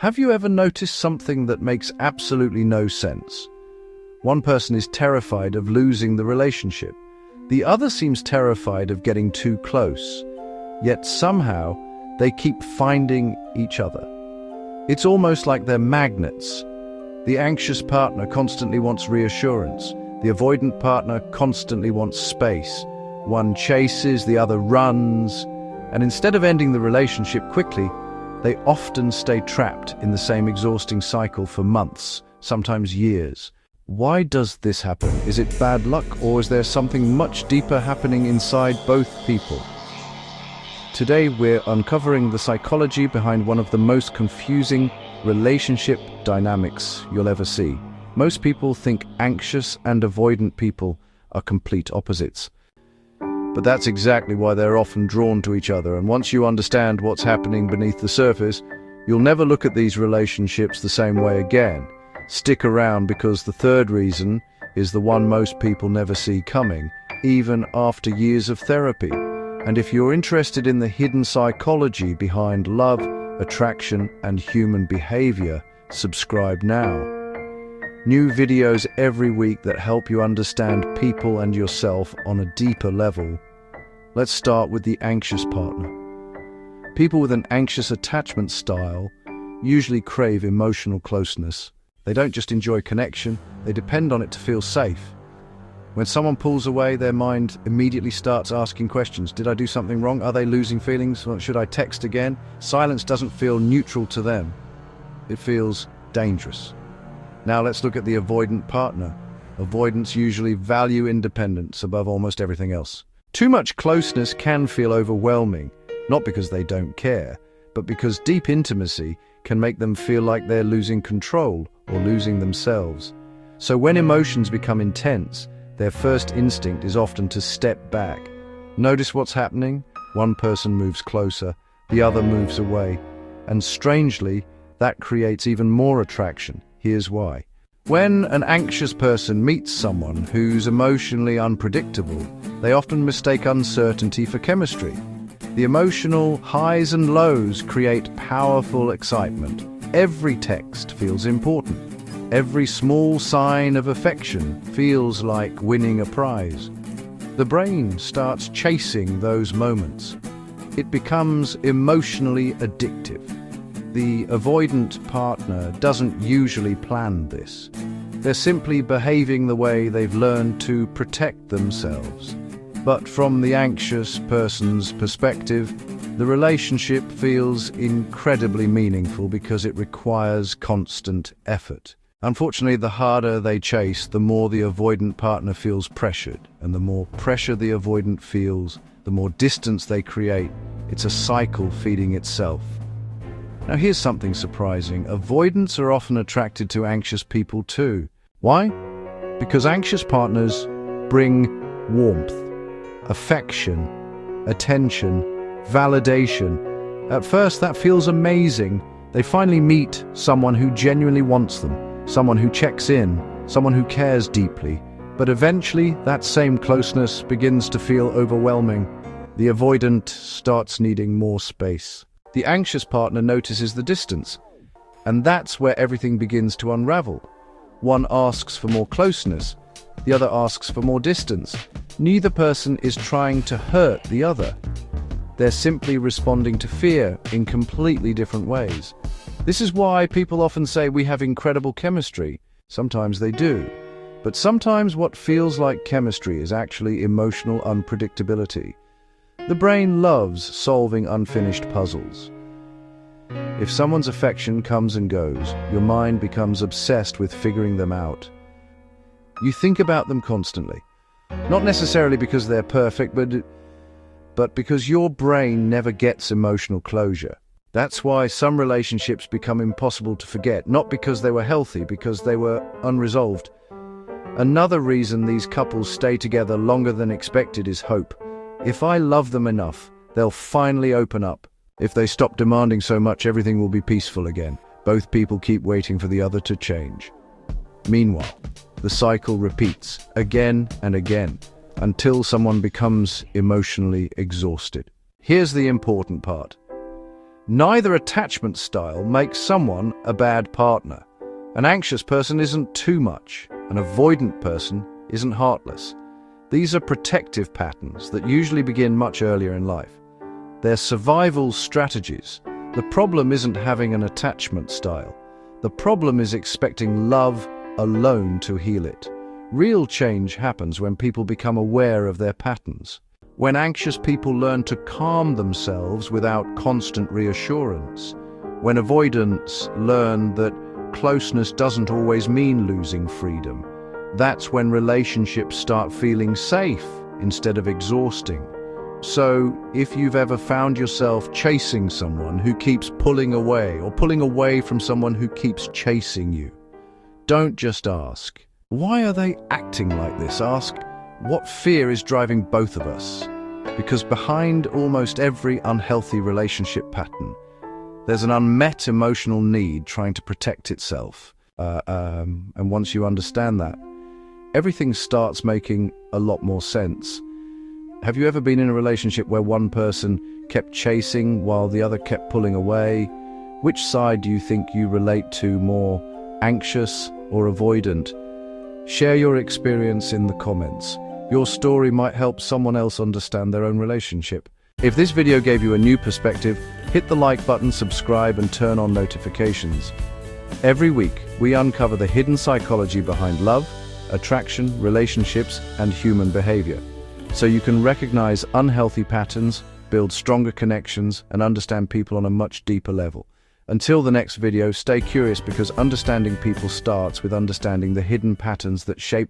Have you ever noticed something that makes absolutely no sense? One person is terrified of losing the relationship. The other seems terrified of getting too close. Yet somehow, they keep finding each other. It's almost like they're magnets. The anxious partner constantly wants reassurance. The avoidant partner constantly wants space. One chases, the other runs. And instead of ending the relationship quickly, they often stay trapped in the same exhausting cycle for months, sometimes years. Why does this happen? Is it bad luck, or is there something much deeper happening inside both people? Today we're uncovering the psychology behind one of the most confusing relationship dynamics you'll ever see. Most people think anxious and avoidant people are complete opposites. But that's exactly why they're often drawn to each other, and once you understand what's happening beneath the surface, you'll never look at these relationships the same way again. Stick around, because the third reason is the one most people never see coming, even after years of therapy. And if you're interested in the hidden psychology behind love, attraction, and human behavior, subscribe now. New videos every week that help you understand people and yourself on a deeper level. Let's start with the anxious partner. People with an anxious attachment style usually crave emotional closeness. They don't just enjoy connection, they depend on it to feel safe. When someone pulls away, their mind immediately starts asking questions. Did I do something wrong? Are they losing feelings? Should I text again? Silence doesn't feel neutral to them. It feels dangerous. Now let's look at the avoidant partner. Avoidants usually value independence above almost everything else. Too much closeness can feel overwhelming, not because they don't care, but because deep intimacy can make them feel like they're losing control or losing themselves. So when emotions become intense, their first instinct is often to step back. Notice what's happening. One person moves closer, the other moves away, and strangely, that creates even more attraction. Here's why. When an anxious person meets someone who's emotionally unpredictable, they often mistake uncertainty for chemistry. The emotional highs and lows create powerful excitement. Every text feels important. Every small sign of affection feels like winning a prize. The brain starts chasing those moments. It becomes emotionally addictive. The avoidant partner doesn't usually plan this. They're simply behaving the way they've learned to protect themselves. But from the anxious person's perspective, the relationship feels incredibly meaningful because it requires constant effort. Unfortunately, the harder they chase, the more the avoidant partner feels pressured. And the more pressure the avoidant feels, the more distance they create. It's a cycle feeding itself. Now here's something surprising. Avoidants are often attracted to anxious people too. Why? Because anxious partners bring warmth, affection, attention, validation. At first that feels amazing. They finally meet someone who genuinely wants them, someone who checks in, someone who cares deeply. But eventually that same closeness begins to feel overwhelming. The avoidant starts needing more space. The anxious partner notices the distance, and that's where everything begins to unravel. One asks for more closeness, the other asks for more distance. Neither person is trying to hurt the other. They're simply responding to fear in completely different ways. This is why people often say we have incredible chemistry. Sometimes they do. But sometimes what feels like chemistry is actually emotional unpredictability. The brain loves solving unfinished puzzles. If someone's affection comes and goes, your mind becomes obsessed with figuring them out. You think about them constantly. Not necessarily because they're perfect, but because your brain never gets emotional closure. That's why some relationships become impossible to forget, not because they were healthy, because they were unresolved. Another reason these couples stay together longer than expected is hope. If I love them enough, they'll finally open up. If they stop demanding so much, everything will be peaceful again. Both people keep waiting for the other to change. Meanwhile, the cycle repeats again and again until someone becomes emotionally exhausted. Here's the important part. Neither attachment style makes someone a bad partner. An anxious person isn't too much. An avoidant person isn't heartless. These are protective patterns that usually begin much earlier in life. They're survival strategies. The problem isn't having an attachment style. The problem is expecting love alone to heal it. Real change happens when people become aware of their patterns. When anxious people learn to calm themselves without constant reassurance. When avoidants learn that closeness doesn't always mean losing freedom. That's when relationships start feeling safe instead of exhausting. So, if you've ever found yourself chasing someone who keeps pulling away, or pulling away from someone who keeps chasing you, don't just ask, why are they acting like this? Ask, what fear is driving both of us? Because behind almost every unhealthy relationship pattern, there's an unmet emotional need trying to protect itself. And once you understand that, everything starts making a lot more sense. Have you ever been in a relationship where one person kept chasing while the other kept pulling away? Which side do you think you relate to more, anxious or avoidant? Share your experience in the comments. Your story might help someone else understand their own relationship. If this video gave you a new perspective, hit the like button, subscribe, and turn on notifications. Every week, we uncover the hidden psychology behind love, attraction, relationships, and human behavior, so you can recognize unhealthy patterns, build stronger connections, and understand people on a much deeper level. Until the next video, stay curious, because understanding people starts with understanding the hidden patterns that shape